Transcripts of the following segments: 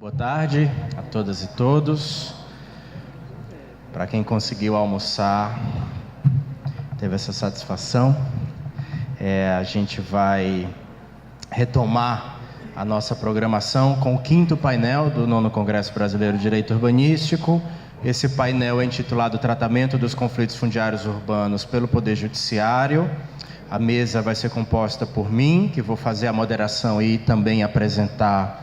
Boa tarde a todas e todos. Para quem conseguiu almoçar, teve essa satisfação. A gente vai retomar a nossa programação com o 5º painel do 9º Congresso Brasileiro de Direito Urbanístico. Esse painel é intitulado Tratamento dos Conflitos Fundiários Urbanos pelo Poder Judiciário. A mesa vai ser composta por mim, que vou fazer a moderação e também apresentar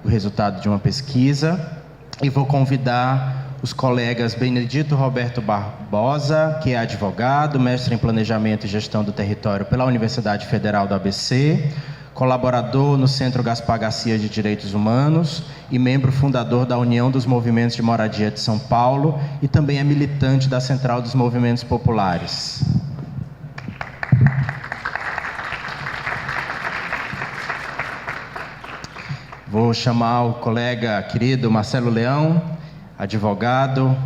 o resultado de uma pesquisa, e vou convidar os colegas Benedito Roberto Barbosa, que é advogado, mestre em Planejamento e Gestão do Território pela Universidade Federal do ABC, colaborador no Centro Gaspar Garcia de Direitos Humanos e membro fundador da União dos Movimentos de Moradia de São Paulo, e também é militante da Central dos Movimentos Populares. Vou chamar o colega querido Marcelo Leão, advogado,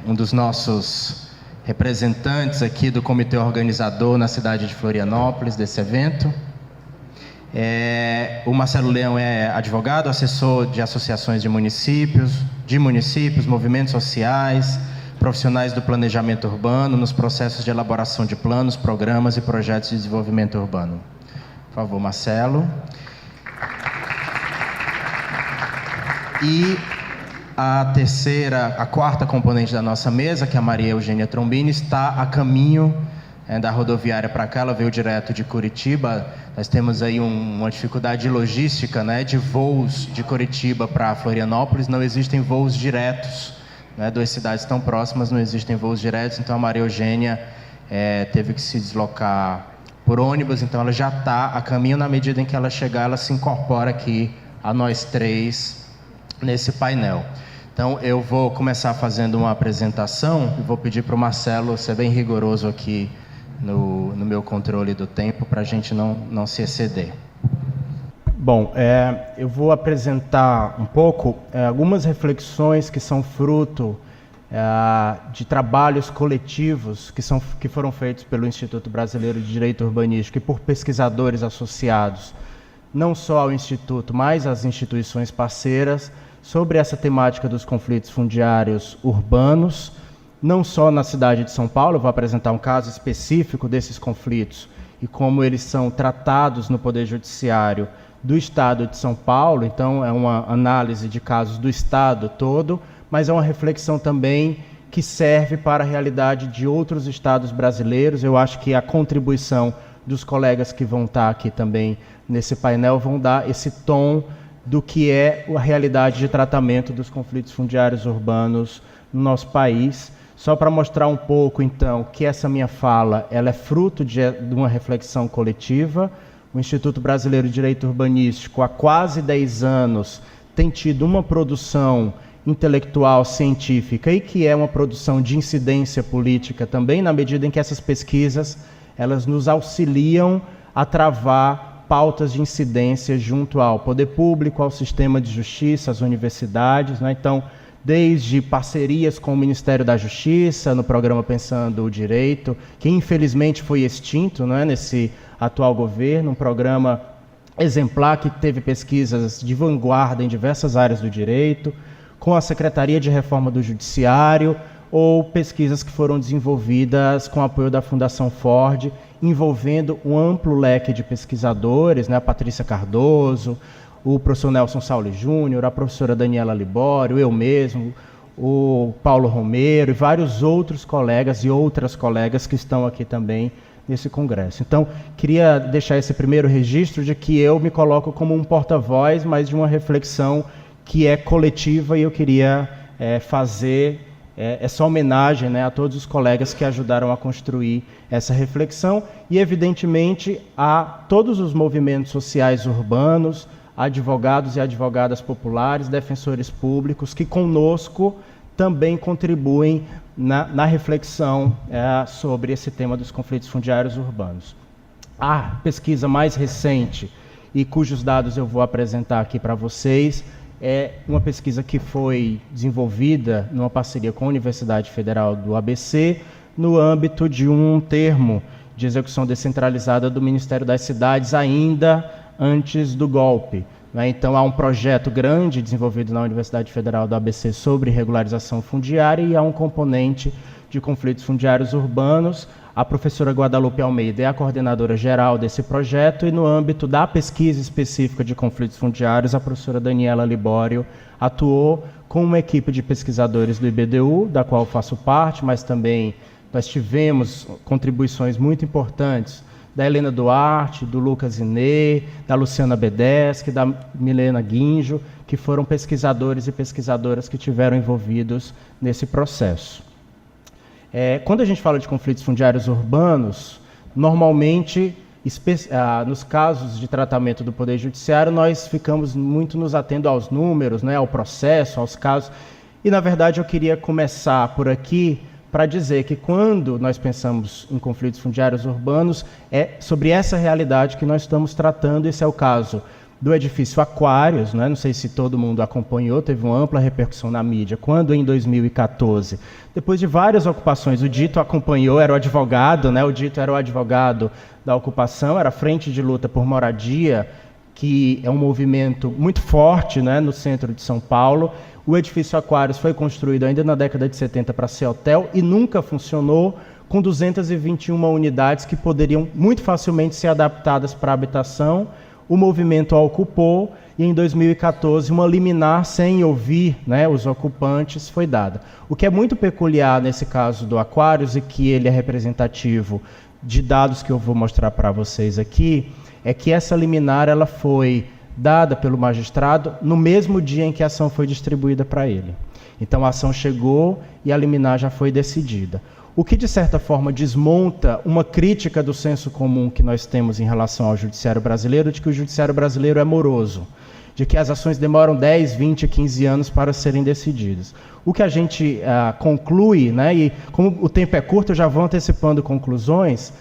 um dos nossos representantes aqui do comitê organizador na cidade de Florianópolis desse evento. O Marcelo Leão é advogado, assessor de associações de municípios, movimentos sociais, profissionais do planejamento urbano nos processos de elaboração de planos, programas e projetos de desenvolvimento urbano. Por favor, Marcelo. E a quarta componente da nossa mesa, que é a Maria Eugênia Trombini, está a caminho da rodoviária para cá. Ela veio direto de Curitiba. Nós temos aí uma dificuldade logística, de voos de Curitiba para Florianópolis. Não existem voos diretos, duas cidades tão próximas, não existem voos diretos. Então a Maria Eugênia teve que se deslocar por ônibus. Então ela já está a caminho. Na medida em que ela chegar, ela se incorpora aqui a nós três nesse painel. Então eu vou começar fazendo uma apresentação e vou pedir para o Marcelo ser bem rigoroso aqui no meu controle do tempo, para a gente não se exceder. Bom, eu vou apresentar um pouco algumas reflexões que são fruto de trabalhos coletivos que foram feitos pelo Instituto Brasileiro de Direito Urbanístico e por pesquisadores associados, não só ao Instituto, mas às instituições parceiras, sobre essa temática dos conflitos fundiários urbanos, não só na cidade de São Paulo. Eu vou apresentar um caso específico desses conflitos e como eles são tratados no Poder Judiciário do Estado de São Paulo. Então, é uma análise de casos do Estado todo, mas é uma reflexão também que serve para a realidade de outros estados brasileiros. Eu acho que a contribuição dos colegas que vão estar aqui também nesse painel vão dar esse tom do que é a realidade de tratamento dos conflitos fundiários urbanos no nosso país. Só para mostrar um pouco, então, que essa minha fala ela é fruto de uma reflexão coletiva. O Instituto Brasileiro de Direito Urbanístico, há quase 10 anos, tem tido uma produção intelectual, científica, e que é uma produção de incidência política também, na medida em que essas pesquisas elas nos auxiliam a travar pautas de incidência junto ao poder público, ao sistema de justiça, às universidades, Então, desde parcerias com o Ministério da Justiça, no programa Pensando o Direito, que infelizmente foi extinto, nesse atual governo, um programa exemplar que teve pesquisas de vanguarda em diversas áreas do direito, com a Secretaria de Reforma do Judiciário, ou pesquisas que foram desenvolvidas com apoio da Fundação Ford, envolvendo um amplo leque de pesquisadores, a Patrícia Cardoso, o professor Nelson Sauli Júnior, a professora Daniela Libório, eu mesmo, o Paulo Romero e vários outros colegas e outras colegas que estão aqui também nesse congresso. Então, queria deixar esse primeiro registro de que eu me coloco como um porta-voz, mas de uma reflexão que é coletiva, e eu queria fazer essa homenagem a todos os colegas que ajudaram a construir essa reflexão e, evidentemente, a todos os movimentos sociais urbanos, advogados e advogadas populares, defensores públicos, que conosco também contribuem na reflexão sobre esse tema dos conflitos fundiários urbanos. A pesquisa mais recente, e cujos dados eu vou apresentar aqui para vocês, é uma pesquisa que foi desenvolvida numa parceria com a Universidade Federal do ABC, no âmbito de um termo de execução descentralizada do Ministério das Cidades, ainda antes do golpe. né? Então, há um projeto grande desenvolvido na Universidade Federal do ABC sobre regularização fundiária e há um componente de conflitos fundiários urbanos. A professora Guadalupe Almeida é a coordenadora geral desse projeto e, no âmbito da pesquisa específica de conflitos fundiários, a professora Daniela Libório atuou com uma equipe de pesquisadores do IBDU, da qual faço parte, mas também nós tivemos contribuições muito importantes da Helena Duarte, do Lucas Inê, da Luciana Bedeschi, da Milena Guinjo, que foram pesquisadores e pesquisadoras que tiveram envolvidos nesse processo. Quando a gente fala de conflitos fundiários urbanos, normalmente, nos casos de tratamento do Poder Judiciário, nós ficamos muito nos atendo aos números, né, ao processo, aos casos. E, na verdade, eu queria começar por aqui para dizer que quando nós pensamos em conflitos fundiários urbanos, é sobre essa realidade que nós estamos tratando. Esse é o caso do edifício Aquários, né? Não sei se todo mundo acompanhou, teve uma ampla repercussão na mídia, quando em 2014, depois de várias ocupações, o Dito acompanhou, era o advogado, né? O Dito era o advogado da ocupação, era a Frente de Luta por Moradia, que é um movimento muito forte, né, no centro de São Paulo. O edifício Aquários foi construído ainda na década de 70 para ser hotel e nunca funcionou, com 221 unidades que poderiam muito facilmente ser adaptadas para habitação. O movimento a ocupou e, em 2014, uma liminar sem ouvir, né, os ocupantes foi dada. O que é muito peculiar nesse caso do Aquários, e que ele é representativo de dados que eu vou mostrar para vocês aqui, é que essa liminar ela foi dada pelo magistrado no mesmo dia em que a ação foi distribuída para ele. Então, a ação chegou e a liminar já foi decidida. O que, de certa forma, desmonta uma crítica do senso comum que nós temos em relação ao judiciário brasileiro, de que o judiciário brasileiro é moroso, de que as ações demoram 10, 20, 15 anos para serem decididas. O que a gente conclui, né, e como o tempo é curto, eu já vou antecipando conclusões,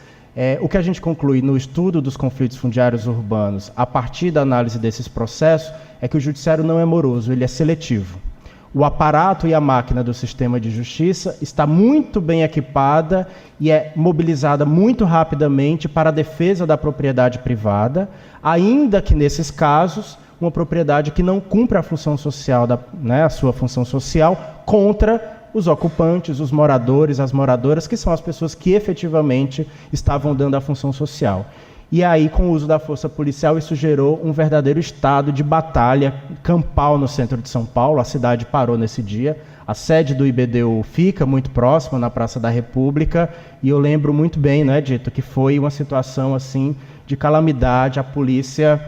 o que a gente conclui no estudo dos conflitos fundiários urbanos, a partir da análise desses processos, é que o judiciário não é moroso, ele é seletivo. O aparato e a máquina do sistema de justiça está muito bem equipada e é mobilizada muito rapidamente para a defesa da propriedade privada, ainda que, nesses casos, uma propriedade que não cumpre a função social, a sua função social, contra os ocupantes, os moradores, as moradoras, que são as pessoas que efetivamente estavam dando a função social. E aí, com o uso da força policial, isso gerou um verdadeiro estado de batalha campal no centro de São Paulo. A cidade parou nesse dia. A sede do IBDU fica muito próxima, na Praça da República, e eu lembro muito bem, né, Dito, que foi uma situação assim de calamidade, a polícia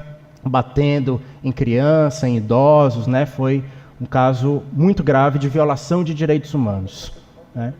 batendo em criança, em idosos, né, foi um caso muito grave de violação de direitos humanos, né?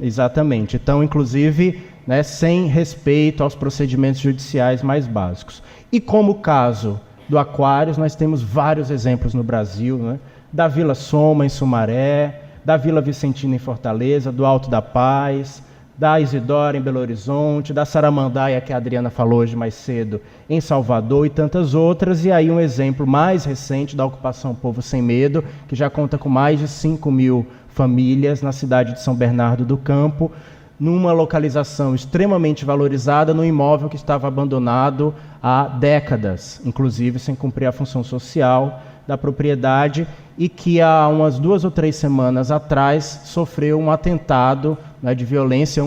Exatamente. Então, inclusive, né, sem respeito aos procedimentos judiciais mais básicos. E como o caso do Aquários, nós temos vários exemplos no Brasil, né, da Vila Soma, em Sumaré, da Vila Vicentina, em Fortaleza, do Alto da Paz, da Isidora, em Belo Horizonte, da Saramandaia, que a Adriana falou hoje mais cedo, em Salvador, e tantas outras. E aí um exemplo mais recente da ocupação Povo Sem Medo, que já conta com mais de 5.000 famílias na cidade de São Bernardo do Campo, numa localização extremamente valorizada, num imóvel que estava abandonado há décadas, inclusive sem cumprir a função social da propriedade, e que há umas 2 ou 3 semanas atrás sofreu um atentado, né, de violência.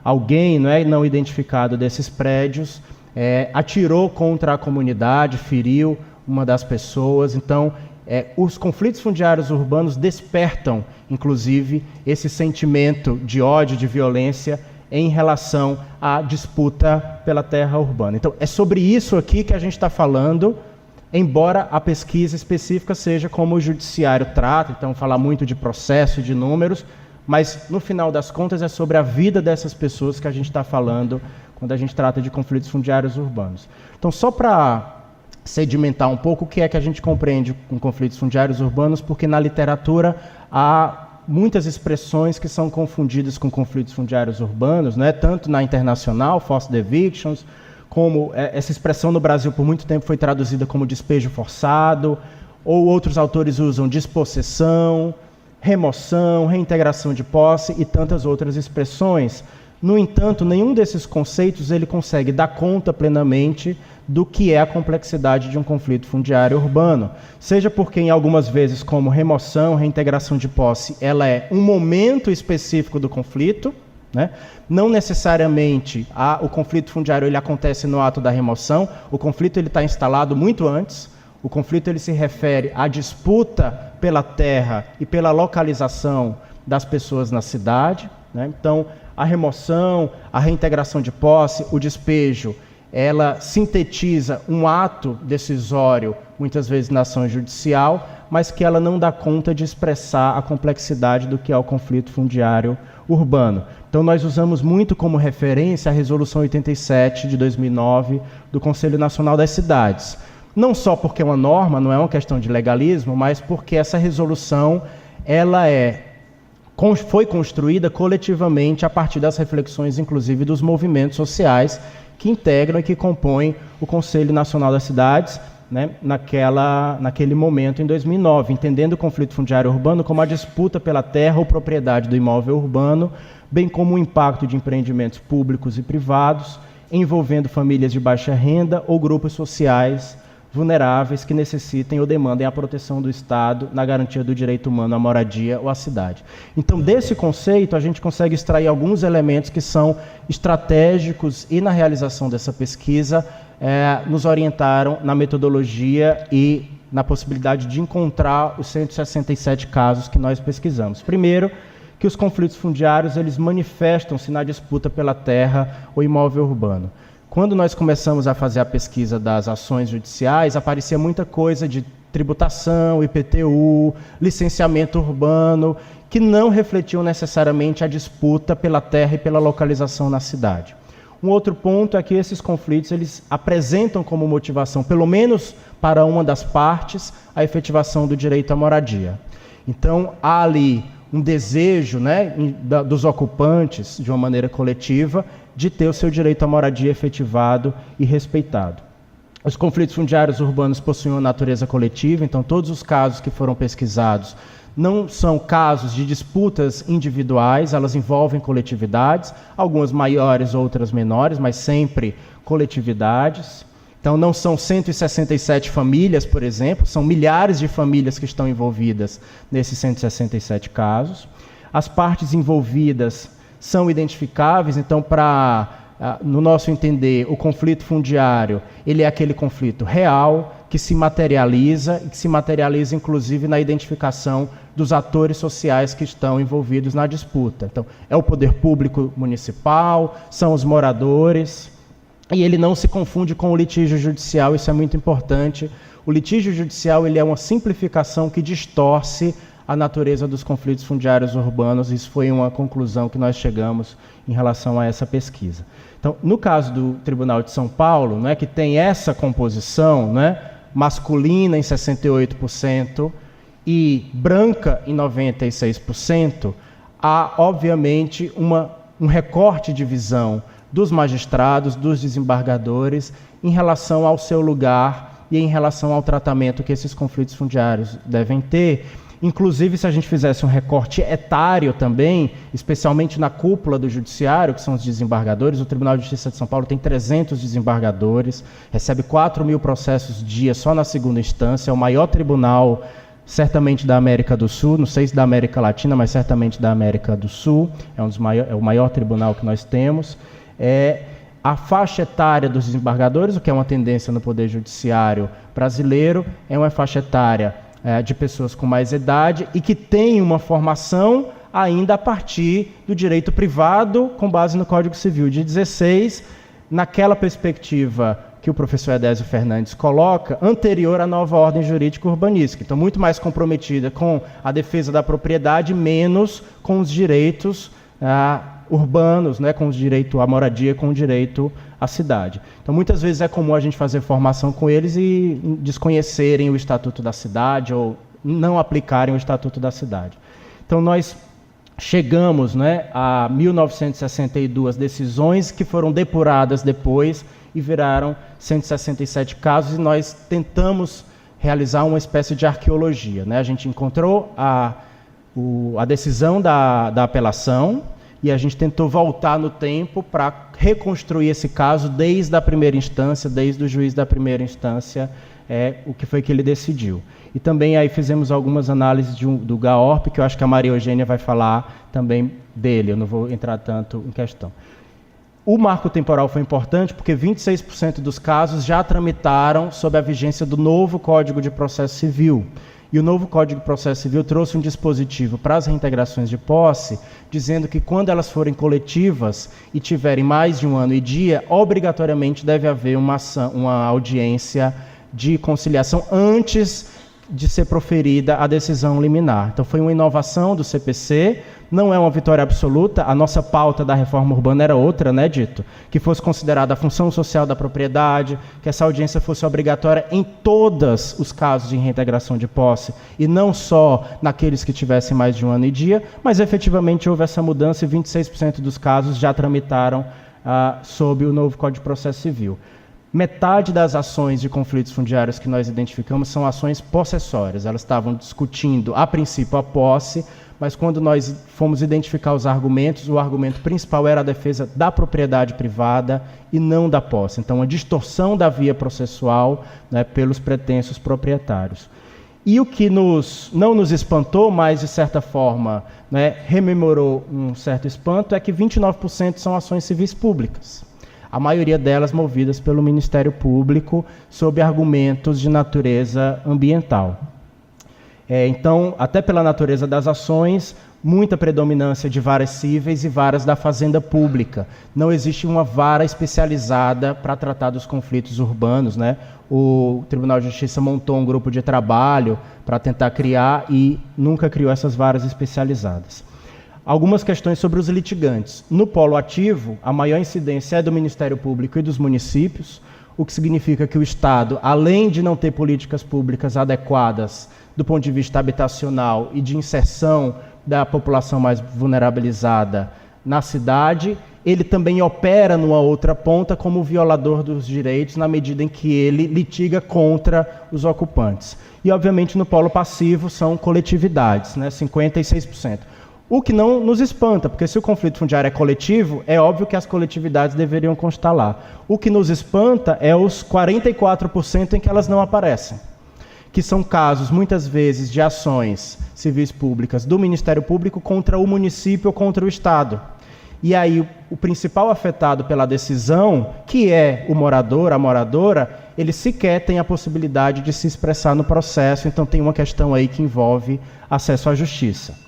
Alguém, né, não identificado desses prédios atirou contra a comunidade, feriu uma das pessoas. Então, os conflitos fundiários urbanos despertam, inclusive, esse sentimento de ódio, de violência em relação à disputa pela terra urbana. Então, é sobre isso aqui que a gente está falando, embora a pesquisa específica seja como o judiciário trata, então falar muito de processo, de números, mas, no final das contas, é sobre a vida dessas pessoas que a gente está falando quando a gente trata de conflitos fundiários urbanos. Então, só para sedimentar um pouco o que é que a gente compreende com conflitos fundiários urbanos, porque na literatura há muitas expressões que são confundidas com conflitos fundiários urbanos, né? Tanto na internacional, forced evictions, como essa expressão no Brasil por muito tempo foi traduzida como despejo forçado, ou outros autores usam dispossessão, remoção, reintegração de posse e tantas outras expressões. No entanto, nenhum desses conceitos ele consegue dar conta plenamente do que é a complexidade de um conflito fundiário urbano. Seja porque, em algumas vezes, como remoção, reintegração de posse, ela é um momento específico do conflito, né? Não necessariamente o conflito fundiário ele acontece no ato da remoção, o conflito está instalado muito antes. O conflito ele se refere à disputa pela terra e pela localização das pessoas na cidade, né? Então, a remoção, a reintegração de posse, o despejo, ela sintetiza um ato decisório, muitas vezes na ação judicial, mas que ela não dá conta de expressar a complexidade do que é o conflito fundiário urbano. Então, nós usamos muito como referência a Resolução 87 de 2009 do Conselho Nacional das Cidades. Não só porque é uma norma, não é uma questão de legalismo, mas porque essa resolução ela foi construída coletivamente a partir das reflexões, inclusive, dos movimentos sociais que integram e que compõem o Conselho Nacional das Cidades, né, naquele momento, em 2009, entendendo o conflito fundiário urbano como a disputa pela terra ou propriedade do imóvel urbano, bem como o impacto de empreendimentos públicos e privados, envolvendo famílias de baixa renda ou grupos sociais vulneráveis que necessitem ou demandem a proteção do Estado na garantia do direito humano à moradia ou à cidade. Então, desse conceito, a gente consegue extrair alguns elementos que são estratégicos e, na realização dessa pesquisa, nos orientaram na metodologia e na possibilidade de encontrar os 167 casos que nós pesquisamos. Primeiro, que os conflitos fundiários eles manifestam-se na disputa pela terra ou imóvel urbano. Quando nós começamos a fazer a pesquisa das ações judiciais, aparecia muita coisa de tributação, IPTU, licenciamento urbano, que não refletiam necessariamente a disputa pela terra e pela localização na cidade. Um outro ponto é que esses conflitos eles apresentam como motivação, pelo menos para uma das partes, a efetivação do direito à moradia. Então, há ali um desejo, né, dos ocupantes, de uma maneira coletiva, de ter o seu direito à moradia efetivado e respeitado. Os conflitos fundiários urbanos possuem uma natureza coletiva, então todos os casos que foram pesquisados não são casos de disputas individuais, elas envolvem coletividades, algumas maiores, outras menores, mas sempre coletividades. Então não são 167 famílias, por exemplo, são milhares de famílias que estão envolvidas nesses 167 casos. As partes envolvidas são identificáveis, então, no nosso entender, o conflito fundiário, ele é aquele conflito real, que se materializa, e que se materializa, inclusive, na identificação dos atores sociais que estão envolvidos na disputa. Então, é o poder público municipal, são os moradores, e ele não se confunde com o litígio judicial, isso é muito importante. O litígio judicial ele é uma simplificação que distorce a natureza dos conflitos fundiários urbanos. Isso foi uma conclusão que nós chegamos em relação a essa pesquisa. Então, no caso do Tribunal de São Paulo, né, que tem essa composição, né, masculina em 68% e branca em 96%, há, obviamente, um recorte de visão dos magistrados, dos desembargadores, em relação ao seu lugar e em relação ao tratamento que esses conflitos fundiários devem ter. Inclusive, se a gente fizesse um recorte etário também, especialmente na cúpula do judiciário, que são os desembargadores, o Tribunal de Justiça de São Paulo tem 300 desembargadores, recebe 4.000 processos dia só na segunda instância, é o maior tribunal, certamente da América do Sul, não sei se da América Latina, mas certamente da América do Sul, é o maior tribunal que nós temos. A faixa etária dos desembargadores, o que é uma tendência no Poder Judiciário brasileiro, é uma faixa etária de pessoas com mais idade e que tem uma formação ainda a partir do direito privado, com base no Código Civil de 16, naquela perspectiva que o professor Edésio Fernandes coloca, anterior à nova ordem jurídica urbanística. Então, muito mais comprometida com a defesa da propriedade, menos com os direitos urbanos, né, com o direito à moradia, com o direito à cidade. Então, muitas vezes é comum a gente fazer formação com eles e desconhecerem o Estatuto da Cidade ou não aplicarem o Estatuto da Cidade. Então, nós chegamos, né, a 1962 decisões que foram depuradas depois e viraram 167 casos, e nós tentamos realizar uma espécie de arqueologia, né? A gente encontrou a decisão da apelação, e a gente tentou voltar no tempo para reconstruir esse caso desde a primeira instância, desde o juiz da primeira instância, o que foi que ele decidiu. E também aí fizemos algumas análises do GAORP, que eu acho que a Maria Eugênia vai falar também dele, eu não vou entrar tanto em questão. O marco temporal foi importante porque 26% dos casos já tramitaram sob a vigência do novo Código de Processo Civil. E o novo Código de Processo Civil trouxe um dispositivo para as reintegrações de posse, dizendo que quando elas forem coletivas e tiverem mais de 1 ano e dia, obrigatoriamente deve haver uma audiência de conciliação antes de ser proferida a decisão liminar. Então foi uma inovação do CPC, não é uma vitória absoluta, a nossa pauta da reforma urbana era outra, né, Dito? Que fosse considerada a função social da propriedade, que essa audiência fosse obrigatória em todos os casos de reintegração de posse, e não só naqueles que tivessem mais de 1 ano e dia, mas efetivamente houve essa mudança e 26% dos casos já tramitaram sob o novo Código de Processo Civil. Metade das ações de conflitos fundiários que nós identificamos são ações possessórias. Elas estavam discutindo, a princípio, a posse, mas quando nós fomos identificar os argumentos, o argumento principal era a defesa da propriedade privada e não da posse. Então, a distorção da via processual, né, pelos pretensos proprietários. E o que não nos espantou, mas de certa forma, né, rememorou um certo espanto, é que 29% são ações civis públicas. A maioria delas movidas pelo Ministério Público sob argumentos de natureza ambiental. Então, até pela natureza das ações, muita predominância de varas cíveis e varas da fazenda pública. Não existe uma vara especializada para tratar dos conflitos urbanos, né? O Tribunal de Justiça montou um grupo de trabalho para tentar criar e nunca criou essas varas especializadas. Algumas questões sobre os litigantes. No polo ativo, a maior incidência é do Ministério Público e dos municípios, o que significa que o Estado, além de não ter políticas públicas adequadas do ponto de vista habitacional e de inserção da população mais vulnerabilizada na cidade, ele também opera numa outra ponta como violador dos direitos na medida em que ele litiga contra os ocupantes. E, obviamente, no polo passivo são coletividades, né, 56%. O que não nos espanta, porque se o conflito fundiário é coletivo, é óbvio que as coletividades deveriam constar lá. O que nos espanta é os 44% em que elas não aparecem, que são casos, muitas vezes, de ações civis públicas do Ministério Público contra o município ou contra o Estado. E aí, o principal afetado pela decisão, que é o morador, a moradora, ele sequer tem a possibilidade de se expressar no processo, então tem uma questão aí que envolve acesso à justiça.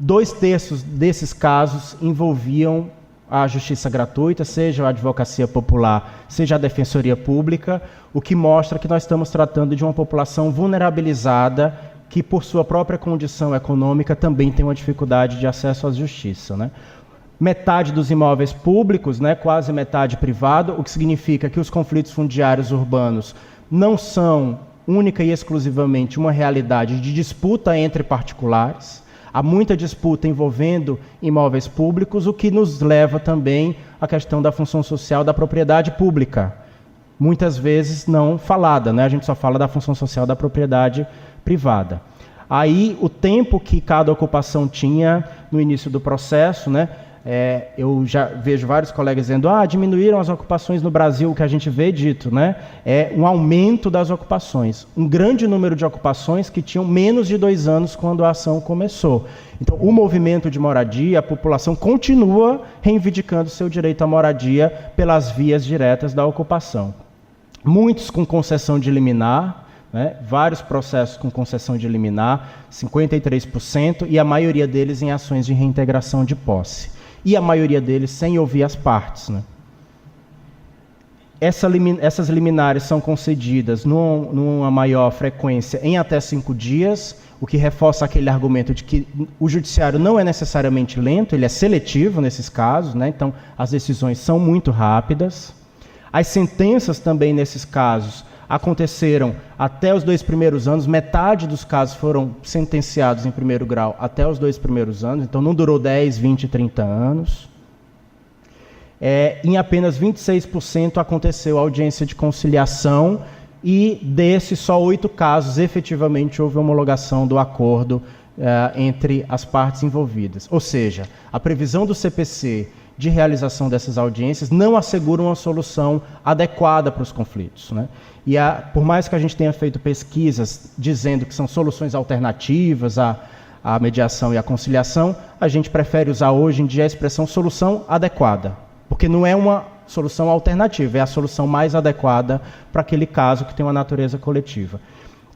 2/3 desses casos envolviam a justiça gratuita, seja a advocacia popular, seja a defensoria pública, o que mostra que nós estamos tratando de uma população vulnerabilizada que, por sua própria condição econômica, também tem uma dificuldade de acesso à justiça, né? Metade dos imóveis públicos, né, quase metade privado, o que significa que os conflitos fundiários urbanos não são única e exclusivamente uma realidade de disputa entre particulares. Há muita disputa envolvendo imóveis públicos, o que nos leva também à questão da função social da propriedade pública. Muitas vezes não falada, né? A gente só fala da função social da propriedade privada. Aí, o tempo que cada ocupação tinha no início do processo, né? Eu já vejo vários colegas dizendo, diminuíram as ocupações no Brasil, o que a gente vê dito, né? É um aumento das ocupações. Um grande número de ocupações que tinham menos de 2 anos quando a ação começou. Então, o movimento de moradia, a população continua reivindicando seu direito à moradia pelas vias diretas da ocupação. Muitos com concessão de liminar, né? Vários processos com concessão de liminar, 53%, e a maioria deles em ações de reintegração de posse. E a maioria deles sem ouvir as partes, né? Essas liminares são concedidas numa maior frequência em até 5 dias, o que reforça aquele argumento de que o judiciário não é necessariamente lento, ele é seletivo nesses casos, né? Então as decisões são muito rápidas. As sentenças também nesses casos aconteceram até os 2 primeiros anos, metade dos casos foram sentenciados em primeiro grau até os 2 primeiros anos, então não durou 10, 20, 30 anos. Em apenas 26% aconteceu audiência de conciliação e desses só 8 casos efetivamente houve homologação do acordo entre as partes envolvidas. Ou seja, a previsão do CPC de realização dessas audiências não assegura uma solução adequada para os conflitos, né? E por mais que a gente tenha feito pesquisas dizendo que são soluções alternativas à mediação e à conciliação, a gente prefere usar hoje em dia a expressão solução adequada, porque não é uma solução alternativa, é a solução mais adequada para aquele caso que tem uma natureza coletiva.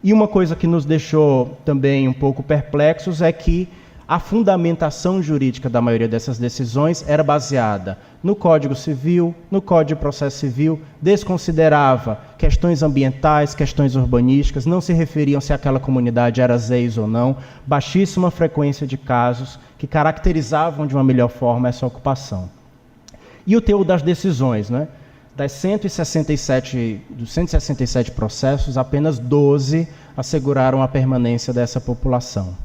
E uma coisa que nos deixou também um pouco perplexos é que a fundamentação jurídica da maioria dessas decisões era baseada no Código Civil, no Código de Processo Civil, desconsiderava questões ambientais, questões urbanísticas, não se referiam se aquela comunidade era ZEIS ou não, baixíssima frequência de casos que caracterizavam de uma melhor forma essa ocupação. E o teor das decisões, né? Dos 167 processos, apenas 12 asseguraram a permanência dessa população.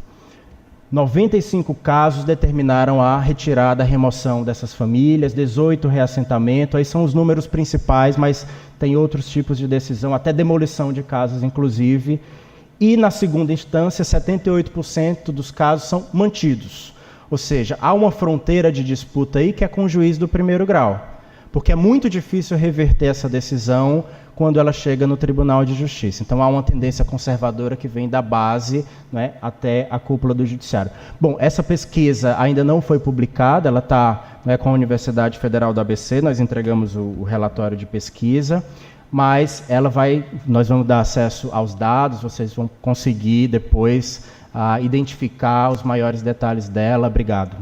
95 casos determinaram a retirada, a remoção dessas famílias, 18 reassentamento, aí são os números principais, mas tem outros tipos de decisão, até demolição de casas, inclusive. E, na segunda instância, 78% dos casos são mantidos. Ou seja, há uma fronteira de disputa aí que é com o juiz do primeiro grau, porque é muito difícil reverter essa decisão quando ela chega no Tribunal de Justiça. Então, há uma tendência conservadora que vem da base, né, até a cúpula do Judiciário. Bom, essa pesquisa ainda não foi publicada, ela está, né, com a Universidade Federal do ABC, nós entregamos o relatório de pesquisa, mas nós vamos dar acesso aos dados, vocês vão conseguir depois identificar os maiores detalhes dela. Obrigado.